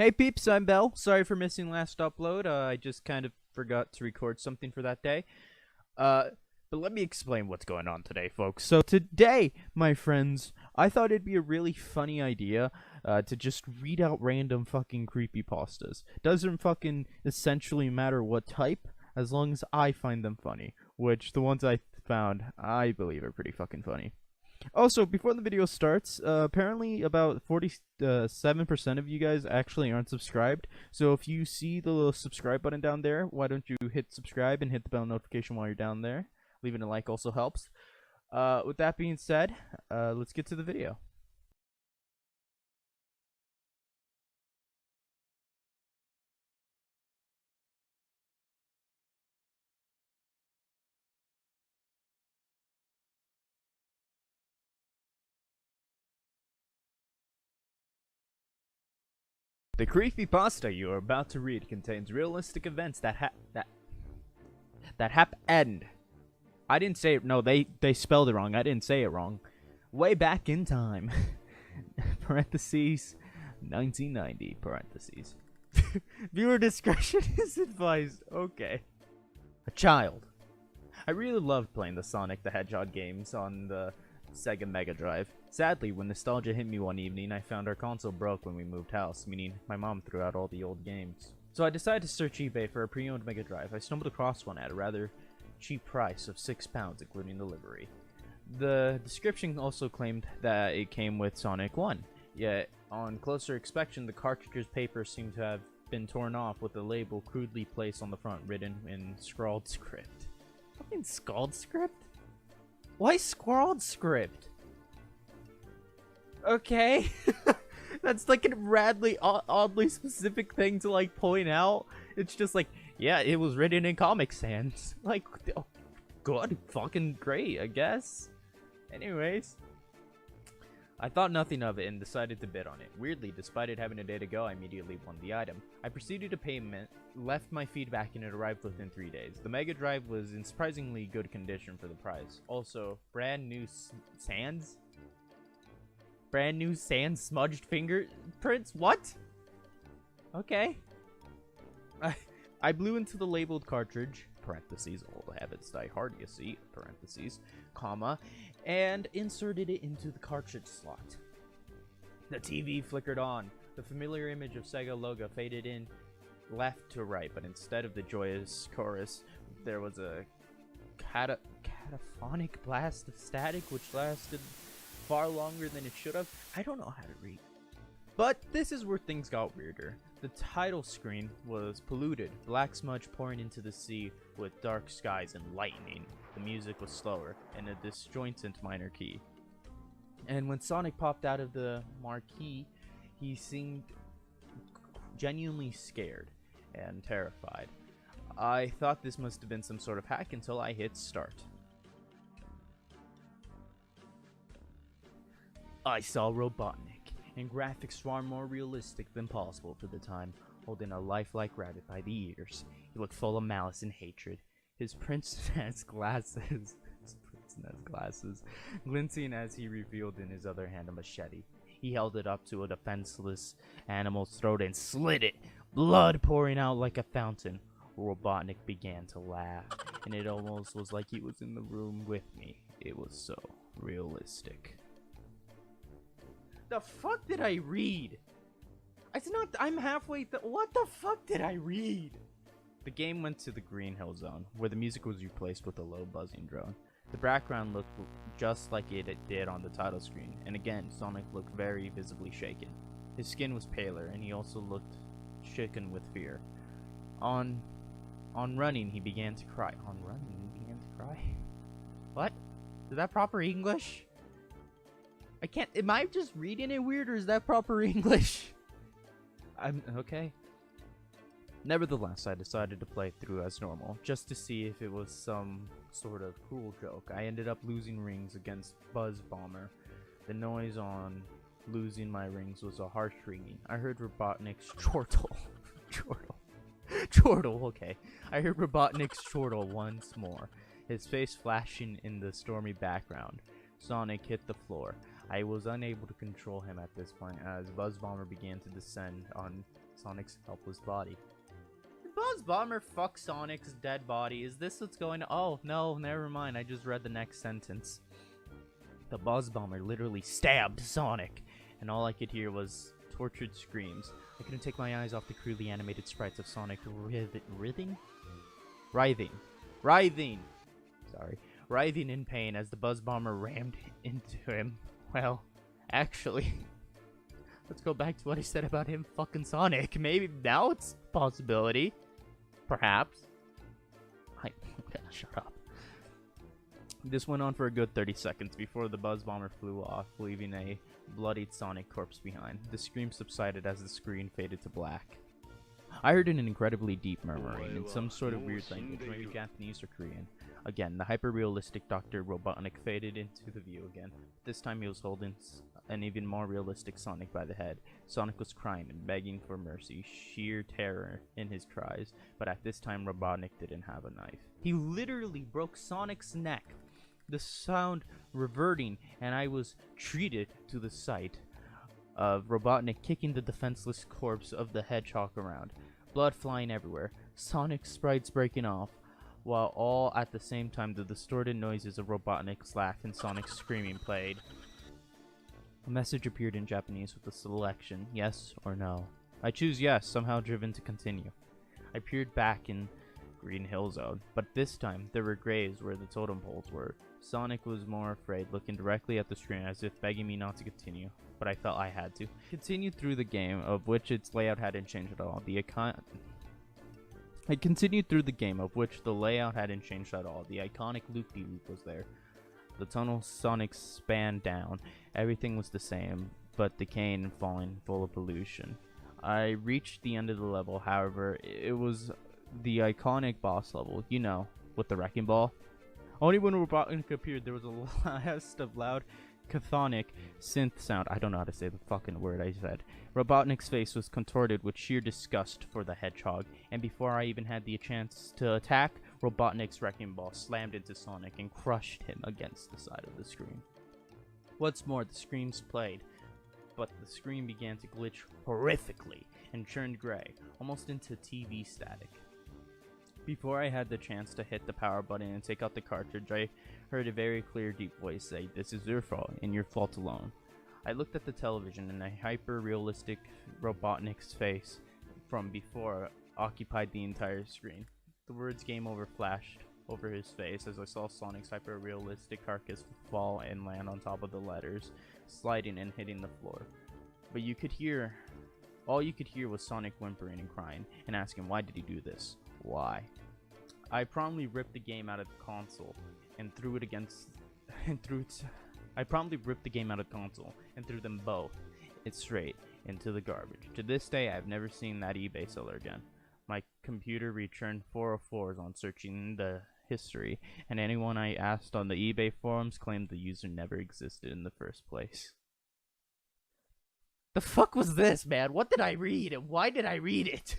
Hey peeps, I'm Bell. Sorry for missing last upload. I just kind of forgot to record something for that day. But let me explain what's going on today, folks. So today, my friends, I thought it'd be a really funny idea to just read out random fucking creepypastas. Doesn't fucking essentially matter what type, as long as I find them funny. Which, the ones I found, I believe are pretty fucking funny. Also, before the video starts, apparently about 47% of you guys actually aren't subscribed. So if you see the little subscribe button down there, why don't you hit subscribe and hit the bell notification while you're down there. Leaving a like also helps. With that being said, let's get to the video. The creepypasta you are about to read contains realistic events that happened. I didn't say it. No, they spelled it wrong. I didn't say it wrong. Way back in time. Parentheses. 1990. Parentheses. Viewer discretion is advised. Okay. A child. I really loved playing the Sonic the Hedgehog games on the Sega Mega Drive. Sadly, when nostalgia hit me one evening, I found our console broke when we moved house, meaning my mom threw out all the old games. So I decided to search eBay for a pre-owned Mega Drive. I stumbled across one at a rather cheap price of £6, including delivery. The description also claimed that it came with Sonic 1, yet on closer inspection, the cartridge's paper seemed to have been torn off with the label crudely placed on the front, written in scrawled script. Fucking scrawled script? Why scrawled script? Okay. That's like a radly, oddly specific thing to like point out. It's just like, yeah, it was written in Comic Sans. Like, oh, good, fucking great, I guess. Anyways, I thought nothing of it and decided to bid on it. Weirdly, despite it having a day to go, I immediately won the item. I proceeded to payment, left my feedback, and it arrived within 3 days. The Mega Drive was in surprisingly good condition for the price. Also, brand new Sans? Brand new Sans smudged fingerprints? What? Okay. I blew into the labeled cartridge, parentheses, old habits die hard, you see, parentheses, comma, and inserted it into the cartridge slot. The TV flickered on. The familiar image of Sega logo faded in left to right, but instead of the joyous chorus, there was a cataphonic blast of static which lasted far longer than it should have. I don't know how to read. But this is where things got weirder. The title screen was polluted, black smudge pouring into the sea with dark skies and lightning. The music was slower and a disjointed minor key. And when Sonic popped out of the marquee, he seemed genuinely scared and terrified. I thought this must have been some sort of hack until I hit start. I saw Robotnik, and graphics far more realistic than possible for the time, holding a lifelike rabbit by the ears. He looked full of malice and hatred. His princess glasses, glinting as he revealed in his other hand a machete. He held it up to a defenseless animal's throat and slit it, blood pouring out like a fountain. Robotnik began to laugh, and it almost was like he was in the room with me. It was so realistic. The fuck did I read? I'm halfway what the fuck did I read? The game went to the Green Hill Zone, where the music was replaced with a low buzzing drone. The background looked just like it did on the title screen, and again, Sonic looked very visibly shaken. His skin was paler, and he also looked shaken with fear. On running, he began to cry. On running, he began to cry? What? Is that proper English? I can't. Am I just reading it weird, or is that proper English? I'm okay. Nevertheless, I decided to play through as normal, just to see if it was some sort of cruel joke. I ended up losing rings against Buzz Bomber. The noise on losing my rings was a harsh ringing. I heard Robotnik's chortle. Chortle, okay. I heard Robotnik's chortle once more, his face flashing in the stormy background. Sonic hit the floor. I was unable to control him at this point as Buzz Bomber began to descend on Sonic's helpless body. Did Buzz Bomber fuck Sonic's dead body? Is this what's going on? Oh, no, never mind. I just read the next sentence. The Buzz Bomber literally stabbed Sonic, and all I could hear was tortured screams. I couldn't take my eyes off the crudely animated sprites of Sonic writhing in pain as the Buzz Bomber rammed into him. Well, actually, let's go back to what I said about him fucking Sonic. Maybe now it's a possibility. Perhaps. Shut up. This went on for a good 30 seconds before the Buzz Bomber flew off, leaving a bloodied Sonic corpse behind. The scream subsided as the screen faded to black. I heard an incredibly deep murmuring in some sort of weird language, maybe Japanese or Korean. Again, the hyper-realistic Dr. Robotnik faded into the view again. This time he was holding an even more realistic Sonic by the head. Sonic was crying and begging for mercy, sheer terror in his cries, but at this time Robotnik didn't have a knife. He literally broke Sonic's neck, the sound reverting, and I was treated to the sight of Robotnik kicking the defenseless corpse of the hedgehog around, blood flying everywhere, Sonic sprites breaking off, while all at the same time the distorted noises of Robotnik's laugh and Sonic's screaming played. A message appeared in Japanese with a selection, yes or no. I choose yes, somehow driven to continue. I peered back in Green Hill Zone, but this time there were graves where the totem poles were. Sonic was more afraid, looking directly at the screen as if begging me not to continue, but I felt I had to. Continued through the game, of which its layout hadn't changed at all. I continued through the game, of which the layout hadn't changed at all. The iconic loop-de-loop was there. The tunnel Sonic span down. Everything was the same, but decaying and falling, full of pollution. I reached the end of the level, however, it was the iconic boss level, you know, with the wrecking ball. Only when Robotnik appeared, there was a blast of loud, cacophonic synth sound. I don't know how to say the fucking word I said. Robotnik's face was contorted with sheer disgust for the hedgehog, and before I even had the chance to attack, Robotnik's wrecking ball slammed into Sonic and crushed him against the side of the screen. What's more, the screams played, but the screen began to glitch horrifically and turned gray, almost into TV static. Before I had the chance to hit the power button and take out the cartridge, I heard a very clear, deep voice say, "This is your fault, and your fault alone." I looked at the television, and a hyper-realistic Robotnik's face from before occupied the entire screen. The words "Game Over" flashed over his face as I saw Sonic's hyper-realistic carcass fall and land on top of the letters, sliding and hitting the floor. But all you could hear was Sonic whimpering and crying, and asking, why did he do this? Why? I promptly ripped the game out of the console and threw them both straight into the garbage. To this day, I've never seen that eBay seller again. My computer returned 404s on searching the history, and anyone I asked on the eBay forums claimed the user never existed in the first place. The fuck was this, man? What did I read, and why did I read it?